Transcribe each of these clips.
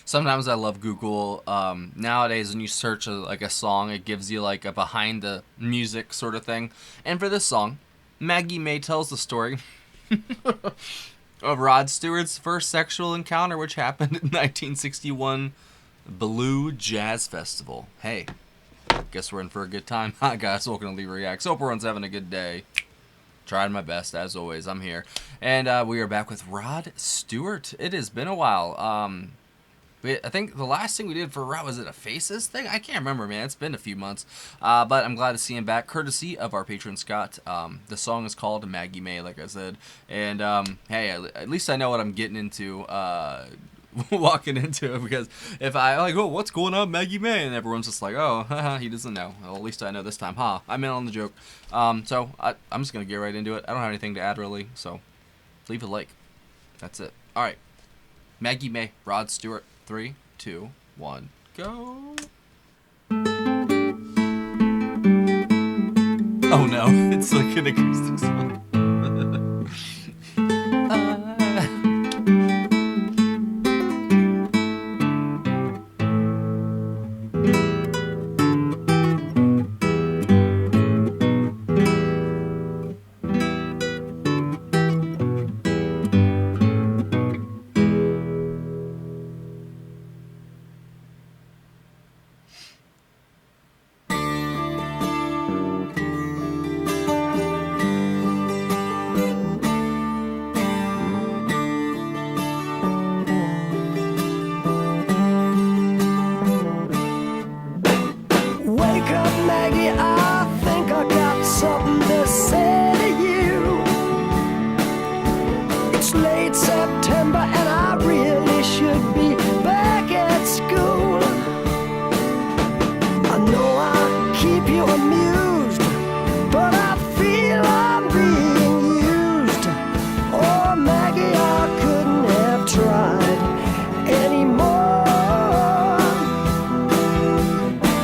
Sometimes I love Google. Nowadays, when you search a song, it gives you like a behind the music sort of thing. And for this song, Maggie May tells the story of Rod Stewart's first sexual encounter, which happened in 1961 Blue Jazz Festival. Hey, guess we're in for a good time. Hi guys, welcome to Lee Reacts. Hope everyone's having a good day. Trying my best, as always. I'm here. And we are back with Rod Stewart. It has been a while. I think the last thing we did for Rod, was it a Faces thing? I can't remember, man. It's been a few months. But I'm glad to see him back, courtesy of our patron, Scott. The song is called Maggie May, like I said. And, hey, at least I know what I'm getting into, walking into it. Because if I, like, oh, what's going on, Maggie May? And everyone's just like, oh, haha, he doesn't know. Well, at least I know this time. I'm in on the joke. So I'm just going to get right into it. I don't have anything to add, really. So leave a like. That's it. All right. Maggie May, Rod Stewart. 3, 2, 1, go. Oh no, it's like an acoustic song. Late September and I really should be back at school. I know I keep you amused, but I feel I'm being used. Oh Maggie, I couldn't have tried anymore.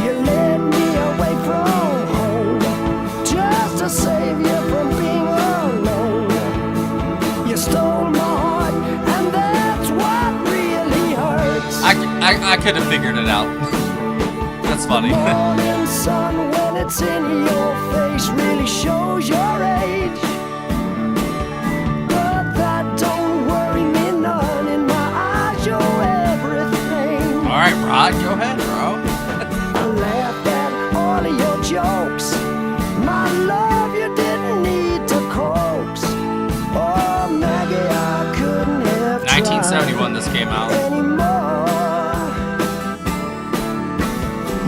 You led me away from home just to save you from being alone. You stole my heart, and that's what really hurts. I could have figured it out. That's funny. The morning sun, when it's in your face, really shows your age. But that don't worry me none. In my eyes, you're everything. All right, Rod, go ahead, bro. I laughed at all of your jokes. My love, you didn't need to coax. Oh, Maggie, I couldn't have 1971 this came out. anymore.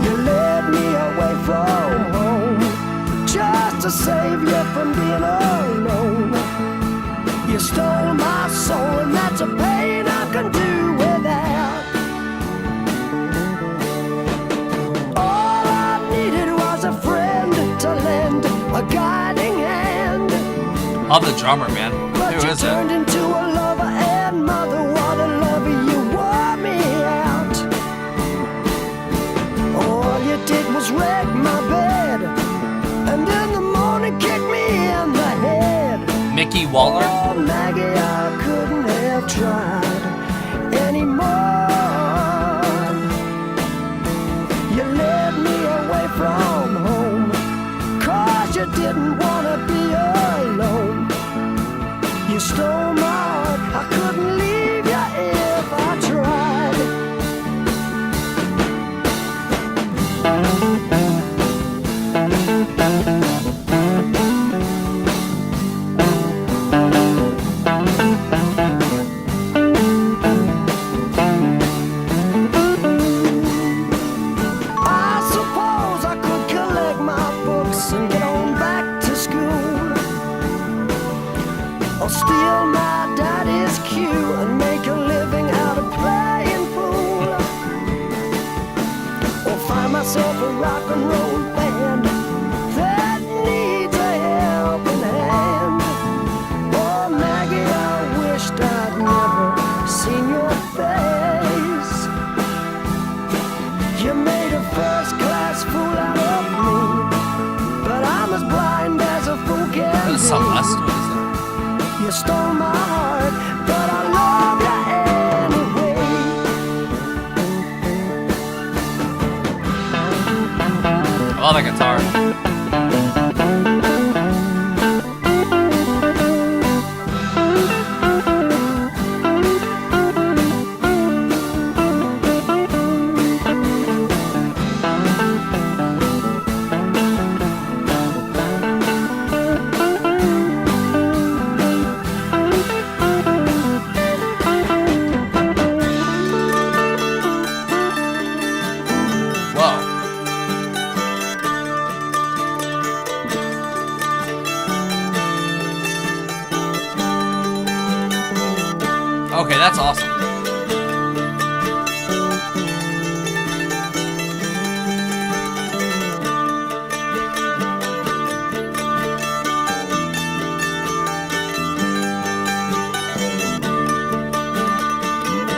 You led me away from home just to save you from being alone. You stole my soul, and that's a pain I can do without. All I needed was a friend to lend a guiding hand. Love the drummer, man. But Who you is turned it? into a lover and mother. What a lover, you wore me out. All you did was wreck my bed, and in the morning kick me in the head. Mickey Waller? Oh, Maggie, I couldn't have tried anymore. You led me away from home, 'cause you didn't want to be alone. You stole my heart, I couldn't leave you if I tried. I suppose I could collect my books and get on back to school, or steal my daddy's cue and make a living out of playing fool, or find myself a rock and roll band that needs a helping hand. Oh Maggie, I wished I'd never seen your face. You made a first-class fool out of me, but I'm as blind as a fool can What is be. Celeste? What is that? You stole my heart, but I love you anyway. love that guitar. Okay, that's awesome.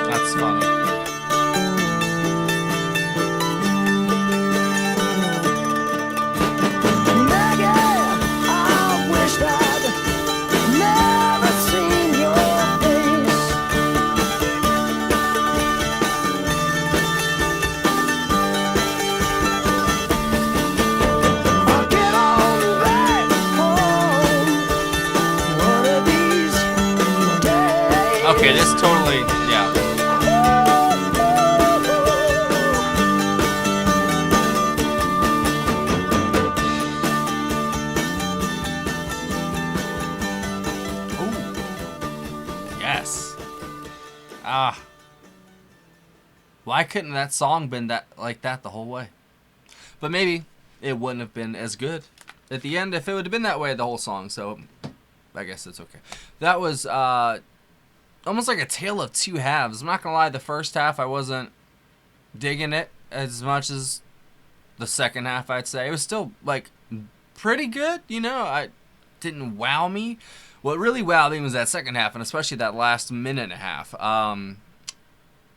That's funny. Maggie, I wished I'd never seen your face. I'll get on back home one of these days. Okay, this totally, yeah. Ooh. Yes. Ah. Why couldn't that song been that like that the whole way? But maybe it wouldn't have been as good at the end if it would have been that way the whole song. So I guess it's okay. That was almost like a tale of two halves. I'm not gonna lie, the first half I wasn't digging it as much as the second half. I'd say it was still like pretty good. You know, I didn't wow me. What really wowed me was that second half, and especially that last minute and a half.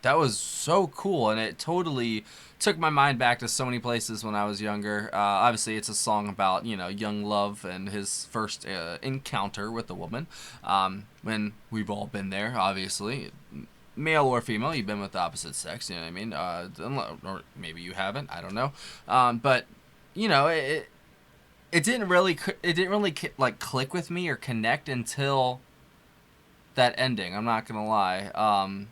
That was so cool, and it totally took my mind back to so many places when I was younger. Obviously, it's a song about, you know, young love and his first encounter with a woman. When we've all been there, obviously, male or female, you've been with the opposite sex. You know what I mean? Or maybe you haven't. I don't know. But you know, it didn't really like click with me or connect until that ending. I'm not gonna lie.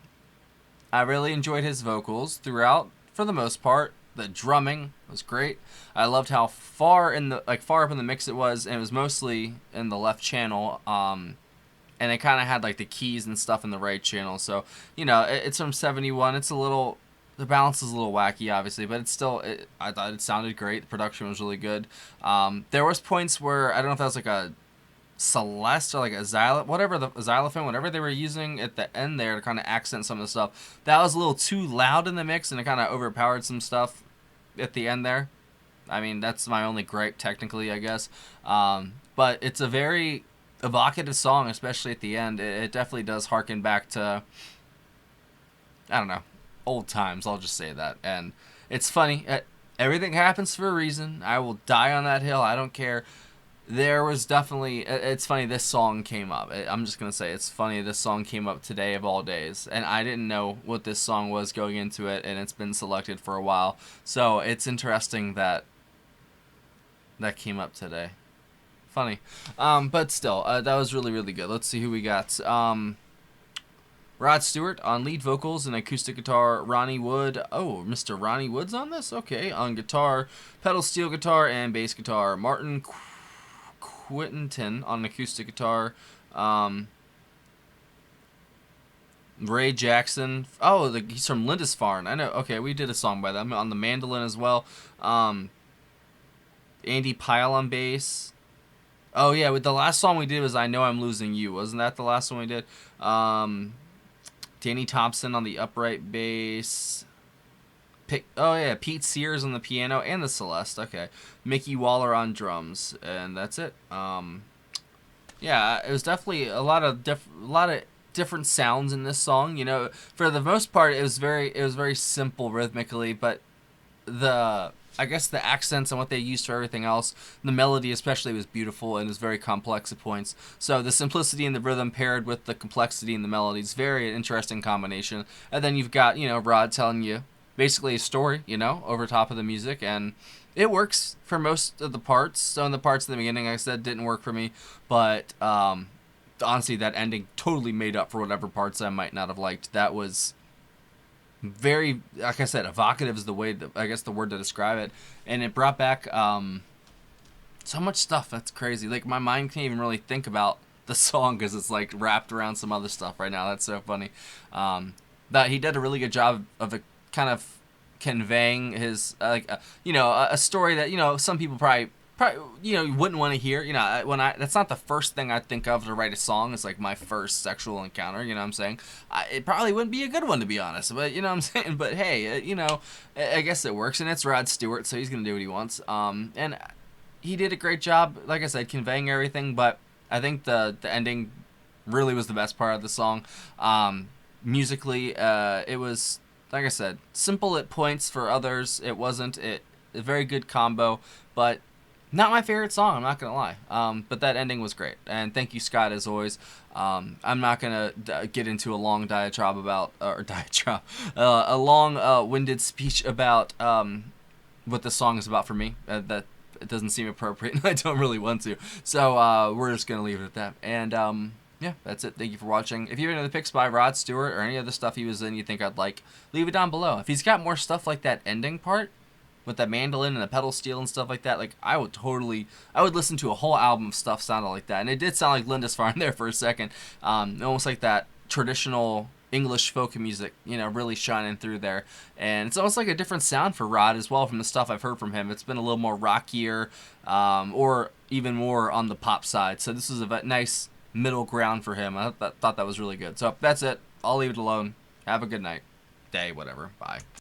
I really enjoyed his vocals throughout, for the most part. The drumming was great. I loved how far up in the mix it was, and it was mostly in the left channel. And it kind of had like the keys and stuff in the right channel. So, you know, it's from 71. It's the balance is a little wacky, obviously, but it's still, I thought it sounded great. The production was really good. There was points where, I don't know if that was like a Celeste or like a xylophone, whatever they were using at the end there to kind of accent some of the stuff. That was a little too loud in the mix, and it kind of overpowered some stuff at the end there. I mean, that's my only gripe technically, I guess. But it's a very evocative song, especially at the end. It definitely does harken back to, I don't know, old times. I'll just say that. And it's funny. Everything happens for a reason. I will die on that hill. I don't care. There was definitely, it's funny, this song came up. I'm just going to say, it's funny, this song came up today of all days. And I didn't know what this song was going into it, and it's been selected for a while. So it's interesting that came up today. Funny. But still, that was really, really good. Let's see who we got. Rod Stewart on lead vocals and acoustic guitar. Ronnie Wood. Oh, Mr. Ronnie Wood's on this? Okay. On guitar, pedal steel guitar, and bass guitar. Martin Quinton on acoustic guitar. Ray Jackson. Oh, he's from Lindisfarne. I know. Okay, we did a song by them on the mandolin as well. Andy Pyle on bass. Oh yeah, with the last song we did was "I Know I'm Losing You." Wasn't that the last one we did? Danny Thompson on the upright bass. Pete Sears on the piano and the Celeste. Okay, Mickey Waller on drums, and that's it. Yeah, it was definitely a lot of different sounds in this song. You know, for the most part, it was very simple rhythmically, but I guess the accents and what they used for everything else, the melody especially, was beautiful and was very complex at points. So the simplicity in the rhythm paired with the complexity in the melody is very interesting combination. And then you've got, you know, Rod telling you basically a story, you know, over top of the music, and It works for most of the parts. Some of the parts in the beginning, like I said, didn't work for me, but honestly, that ending totally made up for whatever parts I might not have liked. That was very, like I said, evocative is the way that, I guess, the word to describe it, and it brought back so much stuff. That's crazy. Like, my mind can't even really think about the song because it's like wrapped around some other stuff right now. That's so funny. That he did a really good job of a kind of conveying his a story that some people probably you wouldn't want to hear. When I that's not the first thing I think of to write a song. It's like my first sexual encounter. You know what I'm saying? It probably wouldn't be a good one, to be honest. But you know what I'm saying. But hey, I guess it works, and it's Rod Stewart, so he's gonna do what he wants. And he did a great job, like I said, conveying everything. But I think the ending really was the best part of the song. Musically, it was, like I said, simple at points. For others, it wasn't. A very good combo, but not my favorite song. I'm not gonna lie. But that ending was great, and thank you, Scott, as always. I'm not gonna get into a long diatribe about a long-winded speech about what the song is about for me. That it doesn't seem appropriate, and I don't really want to. So we're just gonna leave it at that. And yeah, that's it. Thank you for watching. If you have any other picks by Rod Stewart or any other stuff he was in you think I'd like, leave it down below. If he's got more stuff like that ending part with that mandolin and the pedal steel and stuff like that, like I would listen to a whole album of stuff sounded like that. And it did sound like Lindisfarne there for a second, almost like that traditional English folk music, really shining through there. And it's almost like a different sound for Rod as well from the stuff I've heard from him. It's been a little more rockier, or even more on the pop side. So this is a nice middle ground for him. I thought that was really good. So that's it. I'll leave it alone. Have a good night, day, whatever. Bye.